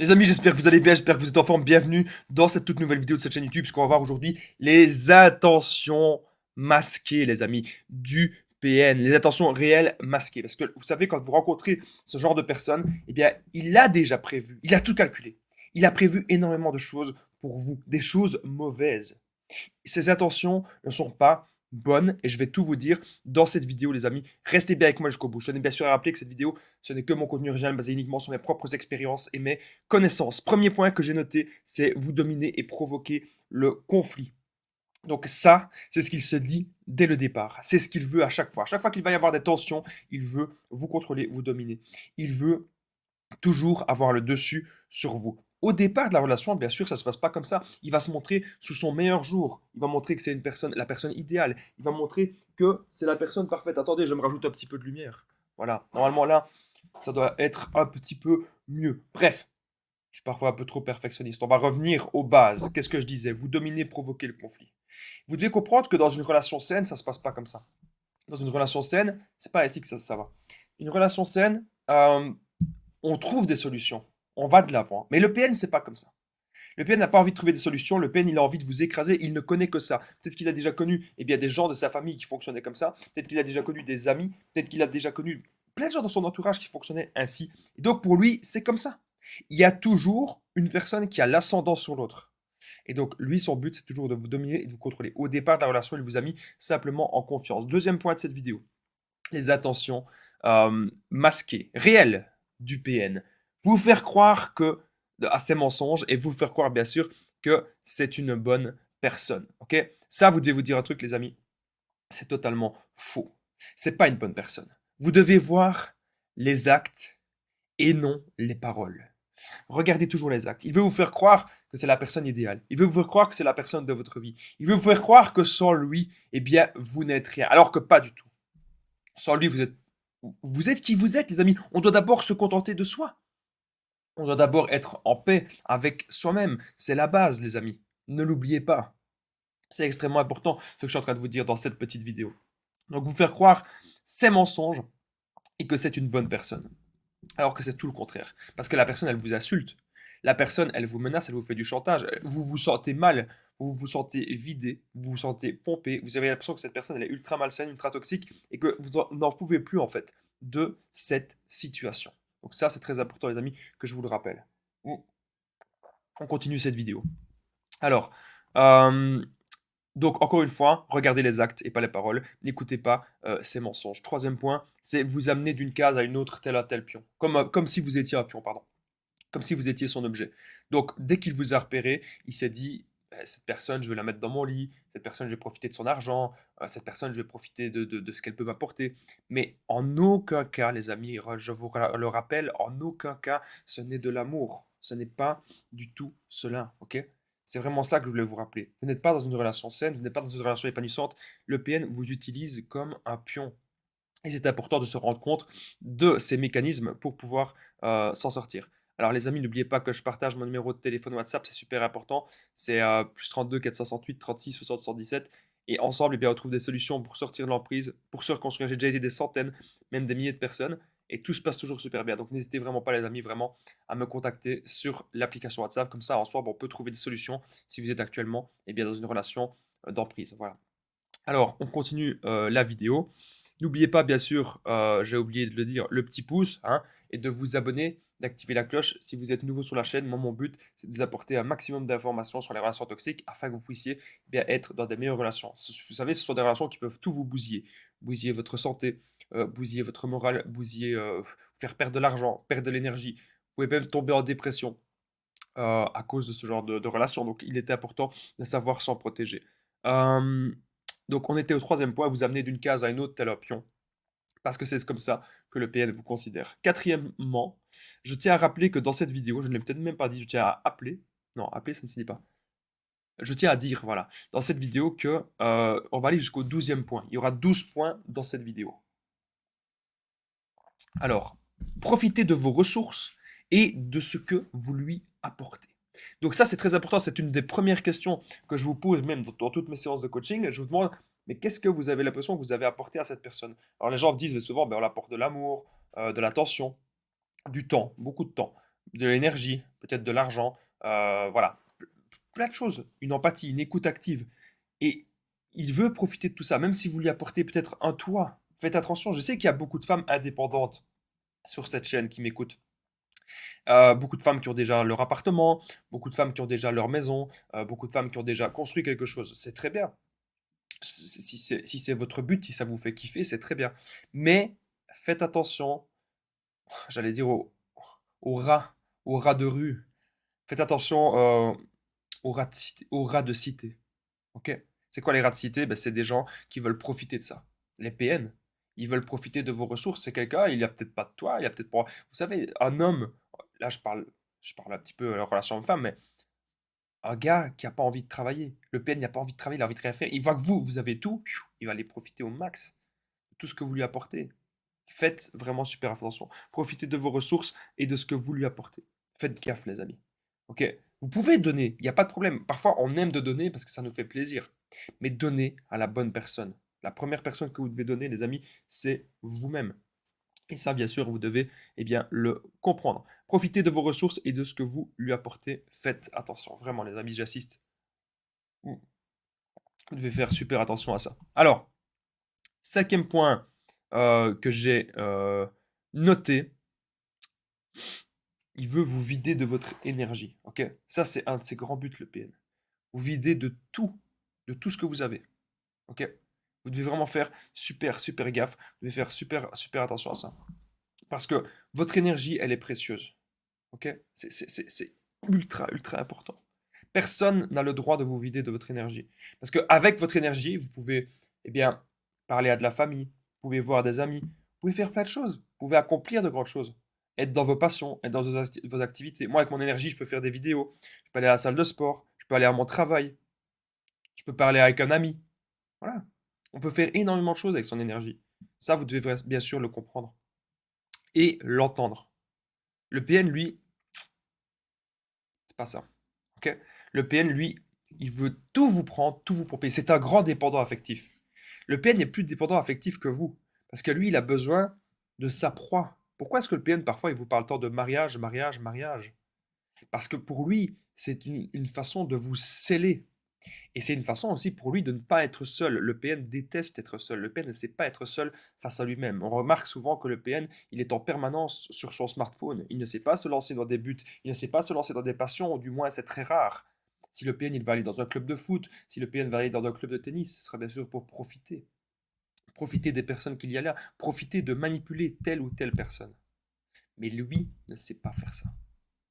Les amis, j'espère que vous allez bien, j'espère que vous êtes en forme. Bienvenue dans cette toute nouvelle vidéo de cette chaîne YouTube, parce qu'on va voir aujourd'hui les intentions masquées, les amis, du PN, les intentions réelles masquées. Parce que vous savez, quand vous rencontrez ce genre de personne, eh bien, il a déjà prévu, il a tout calculé. Il a prévu énormément de choses pour vous, des choses mauvaises. Ces intentions ne sont pas bonnes et je vais tout vous dire dans cette vidéo, les amis. Restez bien avec moi jusqu'au bout. Je tenais bien sûr à rappeler que cette vidéo, ce n'est que mon contenu original basé uniquement sur mes propres expériences et mes connaissances. Premier point que j'ai noté, c'est vous dominer et provoquer le conflit. Donc ça, c'est ce qu'il se dit dès le départ. C'est ce qu'il veut à chaque fois. Chaque fois qu'il va y avoir des tensions, il veut vous contrôler, vous dominer. Il veut toujours avoir le dessus sur vous. Au départ de la relation, bien sûr, ça ne se passe pas comme ça. Il va se montrer sous son meilleur jour. Il va montrer que c'est une personne, la personne idéale. Il va montrer que c'est la personne parfaite. Attendez, je me rajoute un petit peu de lumière. Voilà. Normalement, là, ça doit être un petit peu mieux. Bref, je suis parfois un peu trop perfectionniste. On va revenir aux bases. Qu'est-ce que je disais? Vous dominez, provoquez le conflit. Vous devez comprendre que dans une relation saine, ça ne se passe pas comme ça. Dans une relation saine, c'est pas ainsi que ça va. Une relation saine, on trouve des solutions, on va de l'avant. Mais le PN, c'est pas comme ça. Le PN n'a pas envie de trouver des solutions, le PN, il a envie de vous écraser, il ne connaît que ça. Peut-être qu'il a déjà connu des gens de sa famille qui fonctionnaient comme ça, peut-être qu'il a déjà connu des amis, peut-être qu'il a déjà connu plein de gens dans son entourage qui fonctionnaient ainsi. Et donc pour lui, c'est comme ça. Il y a toujours une personne qui a l'ascendant sur l'autre. Et donc lui, son but, c'est toujours de vous dominer et de vous contrôler. Au départ de la relation, il vous a mis simplement en confiance. Deuxième point de cette vidéo, les attentions masquées, réelles du PN. Vous faire croire que à ces mensonges et vous faire croire bien sûr que c'est une bonne personne. Ok? Ça, vous devez vous dire un truc, les amis, c'est totalement faux. C'est pas une bonne personne. Vous devez voir les actes et non les paroles. Regardez toujours les actes. Il veut vous faire croire que c'est la personne idéale. Il veut vous faire croire que c'est la personne de votre vie. Il veut vous faire croire que sans lui, eh bien, vous n'êtes rien. Alors que pas du tout. Sans lui, vous êtes qui vous êtes, les amis. On doit d'abord se contenter de soi. On doit d'abord être en paix avec soi-même. C'est la base, les amis. Ne l'oubliez pas. C'est extrêmement important ce que je suis en train de vous dire dans cette petite vidéo. Donc vous faire croire ces mensonges et que c'est une bonne personne. Alors que c'est tout le contraire. Parce que la personne, elle vous insulte. La personne, elle vous menace, elle vous fait du chantage. Vous vous sentez mal, vous vous sentez vidé, vous vous sentez pompé. Vous avez l'impression que cette personne, elle est ultra malsaine, ultra toxique et que vous n'en pouvez plus en fait de cette situation. Donc ça, c'est très important, les amis, que je vous le rappelle. On continue cette vidéo. Alors, euh, donc encore une fois, regardez les actes et pas les paroles. N'écoutez pas ces mensonges. Troisième point, c'est vous amener d'une case à une autre, tel à tel pion. Comme si vous étiez un pion, pardon, comme si vous étiez son objet. Donc, dès qu'il vous a repéré, il s'est dit, cette personne, je vais la mettre dans mon lit, cette personne, je vais profiter de son argent, cette personne, je vais profiter de ce qu'elle peut m'apporter. Mais en aucun cas, les amis, je vous le rappelle, en aucun cas, ce n'est de l'amour. Ce n'est pas du tout cela, ok? C'est vraiment ça que je voulais vous rappeler. Vous n'êtes pas dans une relation saine, vous n'êtes pas dans une relation épanouissante. Le PN vous utilise comme un pion. Et c'est important de se rendre compte de ces mécanismes pour pouvoir s'en sortir. Alors les amis, n'oubliez pas que je partage mon numéro de téléphone WhatsApp, c'est super important. C'est plus 32 468 36 60 77. Et ensemble, eh bien, on trouve des solutions pour sortir de l'emprise, pour se reconstruire. J'ai déjà aidé des centaines, même des milliers de personnes. Et tout se passe toujours super bien. Donc n'hésitez vraiment pas les amis, vraiment à me contacter sur l'application WhatsApp. Comme ça, ensemble, on peut trouver des solutions si vous êtes actuellement bien, dans une relation d'emprise. Voilà. Alors, on continue la vidéo. N'oubliez pas, bien sûr, j'ai oublié de le dire, le petit pouce, hein, et de vous abonner, d'activer la cloche si vous êtes nouveau sur la chaîne. Moi, mon but, c'est de vous apporter un maximum d'informations sur les relations toxiques afin que vous puissiez bien être dans des meilleures relations. Vous savez, ce sont des relations qui peuvent tout vous bousiller. Bousiller votre santé, bousiller votre morale, bousiller, faire perdre de l'argent, perdre de l'énergie. Vous pouvez même tomber en dépression à cause de ce genre de relations. Donc, il était important de savoir s'en protéger. Euh, donc, on était au troisième point, vous amener d'une case à une autre tel un pion, parce que c'est comme ça que le PN vous considère. Quatrièmement, je tiens à rappeler que dans cette vidéo, je ne l'ai peut-être même pas dit, je tiens à appeler, non, appeler, ça ne se dit pas. Je tiens à dire, voilà, dans cette vidéo que on va aller jusqu'au 12e point. Il y aura 12 points dans cette vidéo. Alors, profitez de vos ressources et de ce que vous lui apportez. Donc ça, c'est très important. C'est une des premières questions que je vous pose même dans toutes mes séances de coaching. Je vous demande, mais qu'est-ce que vous avez l'impression que vous avez apporté à cette personne? Alors les gens me disent souvent, ben, on apporte de l'amour, de l'attention, du temps, beaucoup de temps. de l'énergie, peut-être de l'argent, voilà, plein de choses, une empathie, une écoute active. Et il veut profiter de tout ça, même si vous lui apportez peut-être un toit. Faites attention, je sais qu'il y a beaucoup de femmes indépendantes sur cette chaîne qui m'écoutent. Beaucoup de femmes qui ont déjà leur appartement, beaucoup de femmes qui ont déjà leur maison, beaucoup de femmes qui ont déjà construit quelque chose. C'est très bien. Si c'est votre but, si ça vous fait kiffer, c'est très bien. Mais faites attention, j'allais dire aux rats, aux rats de rue. Faites attention aux rats de cité. Ok. C'est quoi les rats de cité? Ben, c'est des gens qui veulent profiter de ça. Les PN, ils veulent profiter de vos ressources. C'est quelqu'un, il a peut-être pas de toi, il a peut-être pas. Vous savez, un homme, là je parle un petit peu de la relation homme-femme, mais un gars qui a pas envie de travailler. Le PN n'a pas envie de travailler, il a envie de rien faire. Il voit que vous avez tout, il va aller profiter au max de tout ce que vous lui apportez. Faites vraiment super attention. Profitez de vos ressources et de ce que vous lui apportez. Faites gaffe, les amis. Ok. Vous pouvez donner, il n'y a pas de problème. Parfois, on aime de donner parce que ça nous fait plaisir. Mais donnez à la bonne personne. La première personne que vous devez donner, les amis, c'est vous-même. Et ça, bien sûr, vous devez bien, le comprendre. Profitez de vos ressources et de ce que vous lui apportez. Faites attention. Vraiment, les amis, j'assiste. Vous devez faire super attention à ça. Alors, cinquième point que j'ai noté, il veut vous vider de votre énergie. Ok. Ça, c'est un de ses grands buts, le PN. Vous videz de tout ce que vous avez. Ok. Vous devez vraiment faire super gaffe. Vous devez faire super attention à ça. Parce que votre énergie, elle est précieuse. Ok. C'est ultra important. Personne n'a le droit de vous vider de votre énergie. Parce qu'avec votre énergie, vous pouvez bien, parler à de la famille, vous pouvez voir des amis, vous pouvez faire plein de choses, vous pouvez accomplir de grandes choses, être dans vos passions, être dans vos activités. Moi, avec mon énergie, je peux faire des vidéos, je peux aller à la salle de sport, je peux aller à mon travail, je peux parler avec un ami. Voilà. On peut faire énormément de choses avec son énergie. Ça, vous devez bien sûr le comprendre et l'entendre. Le PN, lui, c'est pas ça. Ok. Le PN, lui, il veut tout vous prendre, tout vous pomper. C'est un grand dépendant affectif. Le PN n'est plus dépendant affectif que vous. Parce que lui, il a besoin de sa proie. Pourquoi est-ce que le PN, parfois, il vous parle tant de mariage? Parce que pour lui, c'est une façon de vous sceller. Et c'est une façon aussi pour lui de ne pas être seul. Le PN déteste être seul. Le PN ne sait pas être seul face à lui-même. On remarque souvent que le PN, il est en permanence sur son smartphone. Il ne sait pas se lancer dans des buts. Il ne sait pas se lancer dans des passions, ou du moins c'est très rare. Si le PN il va aller dans un club de foot, si le PN va aller dans un club de tennis, ce sera bien sûr pour profiter. Profiter des personnes qu'il y a là. Profiter de manipuler telle ou telle personne. Mais lui ne sait pas faire ça.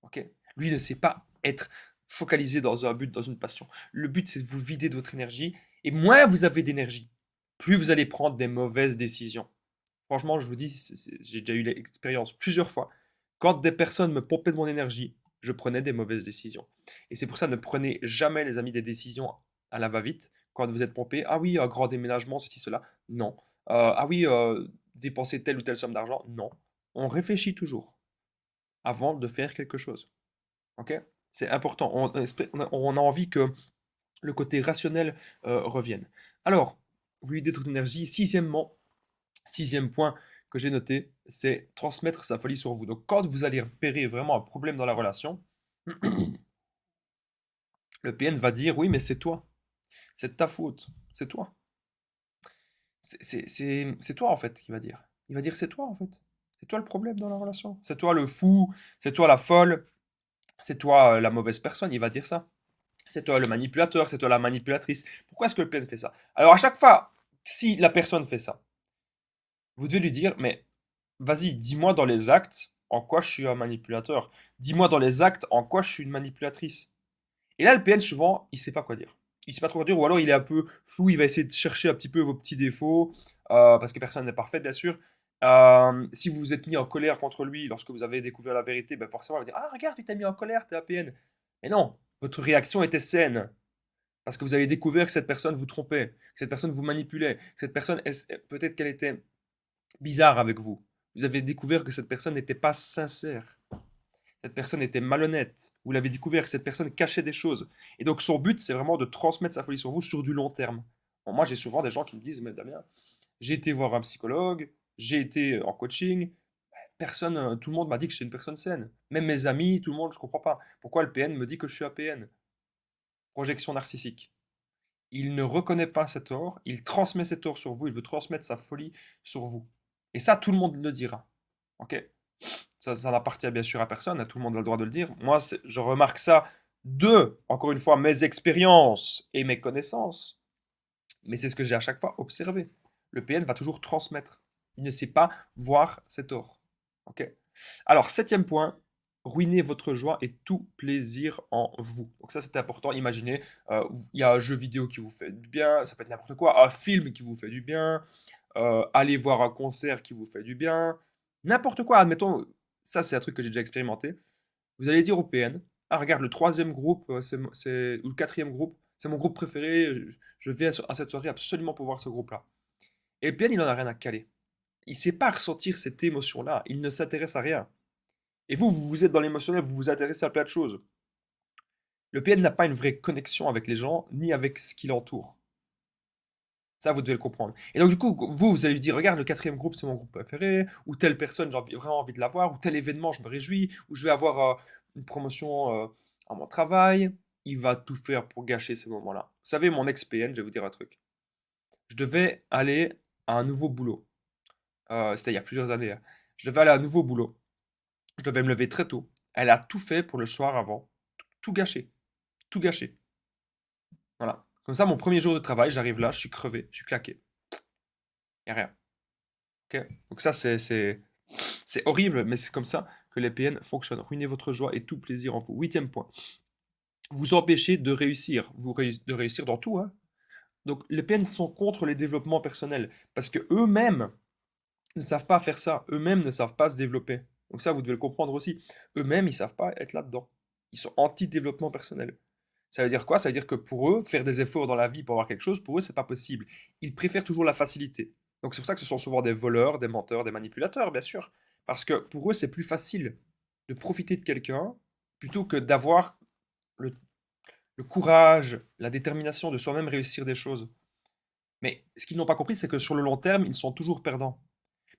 Ok. Lui ne sait pas être focalisé dans un but, dans une passion. Le but, c'est de vous vider de votre énergie. Et moins vous avez d'énergie, plus vous allez prendre des mauvaises décisions. Franchement, je vous dis, j'ai déjà eu l'expérience plusieurs fois. Quand des personnes me pompaient de mon énergie, je prenais des mauvaises décisions. Et c'est pour ça, ne prenez jamais, les amis, des décisions à la va-vite. Quand vous êtes pompé, ah oui, un grand déménagement, ceci, cela. Non. Ah oui, dépenser telle ou telle somme d'argent. Non. On réfléchit toujours avant de faire quelque chose. Ok. C'est important. On a envie que le côté rationnel revienne. Alors, vous videz toute énergie. Sixième point que j'ai noté, c'est transmettre sa folie sur vous. Donc, quand vous allez repérer vraiment un problème dans la relation, le PN va dire oui, mais c'est toi, c'est de ta faute, c'est toi. C'est toi en fait qui va dire. Il va dire c'est toi en fait. C'est toi le problème dans la relation. C'est toi le fou, c'est toi la folle, c'est toi la mauvaise personne. Il va dire ça. C'est toi le manipulateur, c'est toi la manipulatrice. Pourquoi est-ce que le PN fait ça? Alors à chaque fois, si la personne fait ça, vous devez lui dire, mais vas-y, dis-moi dans les actes en quoi je suis un manipulateur. Dis-moi dans les actes en quoi je suis une manipulatrice. Et là, le PN, souvent, il sait pas quoi dire. Il sait pas trop quoi dire, ou alors il est un peu flou, il va essayer de chercher un petit peu vos petits défauts, parce que personne n'est parfait, bien sûr. Si vous vous êtes mis en colère contre lui lorsque vous avez découvert la vérité, ben forcément, il va dire ah, regarde, tu t'es mis en colère, t'es un PN. Mais non, votre réaction était saine. Parce que vous avez découvert que cette personne vous trompait, que cette personne vous manipulait, que cette personne, peut-être qu'elle était bizarre avec vous. Vous avez découvert que cette personne n'était pas sincère. Cette personne était malhonnête. Vous l'avez découvert que cette personne cachait des choses. Et donc son but, c'est vraiment de transmettre sa folie sur vous sur du long terme. Bon, moi, j'ai souvent des gens qui me disent, mais Damien, j'ai été voir un psychologue, j'ai été en coaching, Personne, tout le monde m'a dit que j'étais une personne saine. Même mes amis, tout le monde, je comprends pas. Pourquoi le PN me dit que je suis un PN? Projection narcissique. Il ne reconnaît pas cet or, il transmet cet or sur vous, il veut transmettre sa folie sur vous. Et ça, tout le monde le dira. Ok? Ça n'appartient bien sûr à personne, hein, tout le monde a le droit de le dire. Moi, je remarque ça de, encore une fois, mes expériences et mes connaissances. Mais c'est ce que j'ai à chaque fois observé. Le PN va toujours transmettre. Il ne sait pas voir cet or. Ok? Alors, septième point, ruiner votre joie et tout plaisir en vous. Donc ça, c'est important. Imaginez, il y a un jeu vidéo qui vous fait du bien, ça peut être n'importe quoi, un film qui vous fait du bien, aller voir un concert qui vous fait du bien, n'importe quoi. Admettons, ça, c'est un truc que j'ai déjà expérimenté. Vous allez dire au PN, ah regarde, le troisième groupe, ou le quatrième groupe, c'est mon groupe préféré, je vais à cette soirée absolument pour voir ce groupe-là. Et le PN, il en a rien à caler. Il ne sait pas ressentir cette émotion-là, il ne s'intéresse à rien. Et vous êtes dans l'émotionnel, vous vous intéressez à plein de choses. Le PN n'a pas une vraie connexion avec les gens, ni avec ce qui l'entoure. Ça, vous devez le comprendre. Et donc, du coup, vous allez lui dire, regarde, le quatrième groupe, c'est mon groupe préféré, ou telle personne, vraiment envie de la voir, ou tel événement, je me réjouis, ou je vais avoir une promotion à mon travail. Il va tout faire pour gâcher ces moments-là. Vous savez, mon ex-PN, je vais vous dire un truc. Je devais aller à un nouveau boulot. C'était il y a plusieurs années, hein. Je devais aller à un nouveau boulot. Je devais me lever très tôt. Elle a tout fait pour le soir avant. Tout gâché. Tout gâché. Voilà. Comme ça, mon premier jour de travail, j'arrive là, je suis crevé, je suis claqué. Il n'y a rien. Ok. Donc ça, c'est horrible, mais c'est comme ça que les PN fonctionnent. Ruinez votre joie et tout plaisir en vous. Huitième point. Vous empêchez de réussir. De réussir dans tout, hein. Donc les PN sont contre les développements personnels. Parce que eux-mêmes ne savent pas faire ça. Eux-mêmes ne savent pas se développer. Donc ça, vous devez le comprendre aussi. Eux-mêmes, ils ne savent pas être là-dedans. Ils sont anti-développement personnel. Ça veut dire quoi? Ça veut dire que pour eux, faire des efforts dans la vie pour avoir quelque chose, pour eux, c'est pas possible. Ils préfèrent toujours la facilité. Donc c'est pour ça que ce sont souvent des voleurs, des menteurs, des manipulateurs, bien sûr. Parce que pour eux, c'est plus facile de profiter de quelqu'un plutôt que d'avoir le, le courage, la détermination de soi-même réussir des choses. Mais ce qu'ils n'ont pas compris, c'est que sur le long terme, ils sont toujours perdants.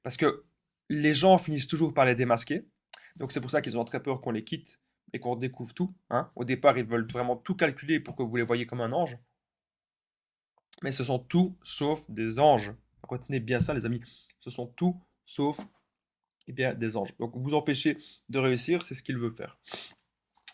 Parce que les gens finissent toujours par les démasquer. Donc c'est pour ça qu'ils ont très peur qu'on les quitte et qu'on découvre tout, hein. Au départ, ils veulent vraiment tout calculer pour que vous les voyez comme un ange. Mais ce sont tout sauf des anges. Retenez bien ça, les amis. Ce sont tout sauf eh bien, des anges. Donc vous empêchez de réussir, c'est ce qu'il veut faire.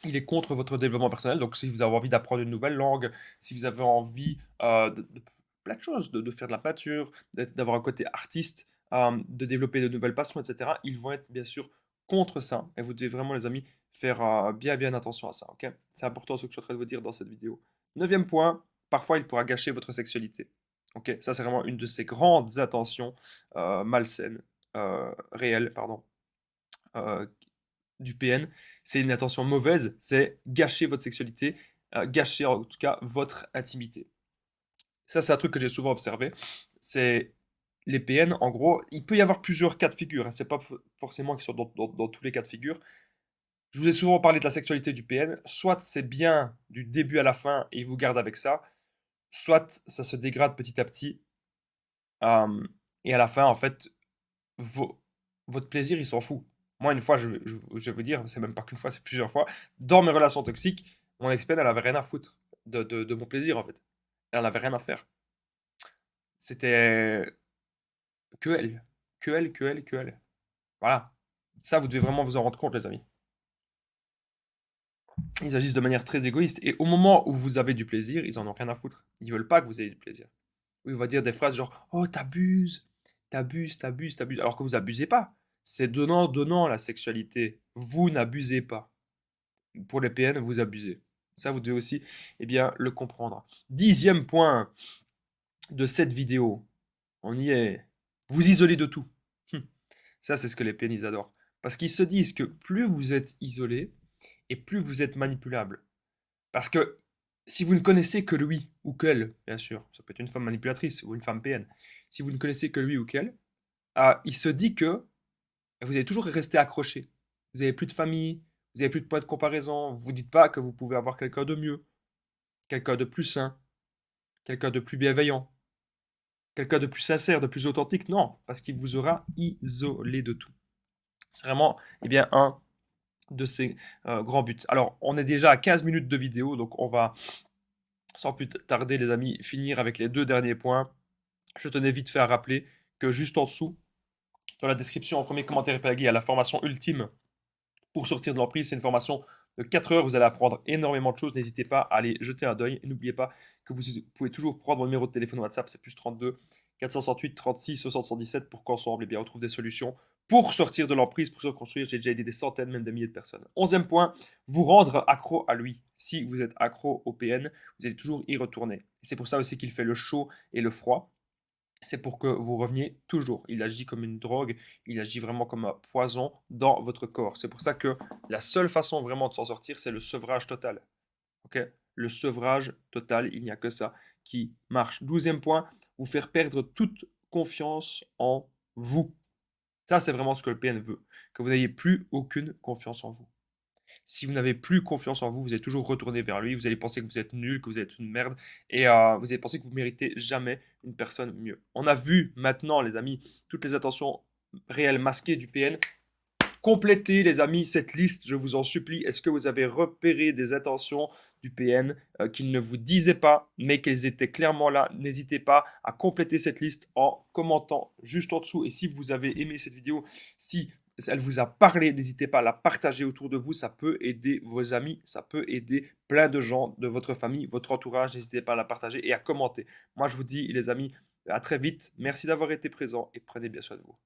Il est contre votre développement personnel. Donc si vous avez envie d'apprendre une nouvelle langue, si vous avez envie de plein de choses, de faire de la peinture, d'avoir un côté artiste, de développer de nouvelles passions, etc., ils vont être bien sûr contre ça. Et vous devez vraiment, les amis, faire bien attention à ça. Ok? C'est important ce que je suis en train de vous dire dans cette vidéo. Neuvième point, parfois il pourra gâcher votre sexualité. Ok? Ça, c'est vraiment une de ces grandes intentions malsaines, réelles, pardon, euh, du PN, c'est une intention mauvaise, c'est gâcher votre sexualité, gâcher en tout cas votre intimité. Ça, c'est un truc que j'ai souvent observé. C'est les PN, en gros, il peut y avoir plusieurs cas de figure, hein. C'est pas forcément qu'ils sont dans tous les cas de figure. Je vous ai souvent parlé de la sexualité du PN. Soit c'est bien du début à la fin et il vous garde avec ça, soit ça se dégrade petit à petit. euh, et à la fin, en fait, vo- votre plaisir, il s'en fout. Moi, une fois, je vais vous dire, c'est même pas qu'une fois, c'est plusieurs fois, dans mes relations toxiques, mon ex-peine, elle avait rien à foutre de mon plaisir, en fait. Elle en avait rien à faire. C'était que elle. Que elle, que elle, que elle. Voilà. Ça, vous devez vraiment vous en rendre compte, les amis. Ils agissent de manière très égoïste. Et au moment où vous avez du plaisir, ils en ont rien à foutre. Ils veulent pas que vous ayez du plaisir. Oui, il va dire des phrases genre: «Oh, t'abuses, t'abuses, t'abuses, t'abuses», alors que vous abusez pas. C'est donnant, donnant la sexualité. Vous n'abusez pas. Pour les PN, vous abusez. Ça, vous devez aussi eh bien, le comprendre. Dixième point de cette vidéo. On y est. Vous isolez de tout. Ça, c'est ce que les PN, ils adorent. Parce qu'ils se disent que plus vous êtes isolé, et plus vous êtes manipulable. Parce que si vous ne connaissez que lui ou qu'elle, bien sûr, ça peut être une femme manipulatrice ou une femme PN, si vous ne connaissez que lui ou qu'elle, il se dit que vous allez toujours rester accroché. Vous n'avez plus de famille, vous n'avez plus de point de comparaison, vous ne vous dites pas que vous pouvez avoir quelqu'un de mieux, quelqu'un de plus sain, quelqu'un de plus bienveillant, quelqu'un de plus sincère, de plus authentique. Non, parce qu'il vous aura isolé de tout. C'est vraiment, eh bien, un de ces grands buts. Alors, on est déjà à 15 minutes de vidéo, donc on va, sans plus tarder, les amis, finir avec les 2 derniers points. Je tenais vite fait à rappeler que juste en dessous, dans la description, en premier commentaire épinglé, il y a la formation ultime pour sortir de l'emprise. C'est une formation de 4 heures. Vous allez apprendre énormément de choses. N'hésitez pas à aller jeter un œil. Et n'oubliez pas que vous pouvez toujours prendre mon numéro de téléphone WhatsApp. C'est plus 32 468 36 60 117 pour qu'ensemble, eh bien, on trouve des solutions pour sortir de l'emprise, pour se reconstruire. J'ai déjà aidé des centaines, même des milliers de personnes. 11e point, vous rendre accro à lui. Si vous êtes accro au PN, vous allez toujours y retourner. Et c'est pour ça aussi qu'il fait le chaud et le froid. C'est pour que vous reveniez toujours. Il agit comme une drogue, il agit vraiment comme un poison dans votre corps. C'est pour ça que la seule façon vraiment de s'en sortir, c'est le sevrage total. Ok, le sevrage total, il n'y a que ça qui marche. 12e point, vous faire perdre toute confiance en vous. Ça, c'est vraiment ce que le PN veut, que vous n'ayez plus aucune confiance en vous. Si vous n'avez plus confiance en vous, vous allez toujours retourner vers lui, vous allez penser que vous êtes nul, que vous êtes une merde, et vous allez penser que vous méritez jamais une personne mieux. On a vu maintenant, les amis, toutes les attentions réelles masquées du PN. Complétez, les amis, cette liste, je vous en supplie. Est-ce que vous avez repéré des intentions du PN qu'il ne vous disait pas, mais qu'elles étaient clairement là? N'hésitez pas à compléter cette liste en commentant juste en dessous. Et si vous avez aimé cette vidéo, si elle vous a parlé, n'hésitez pas à la partager autour de vous. Ça peut aider vos amis, ça peut aider plein de gens de votre famille, votre entourage. N'hésitez pas à la partager et à commenter. Moi, je vous dis, les amis, à très vite. Merci d'avoir été présent et prenez bien soin de vous.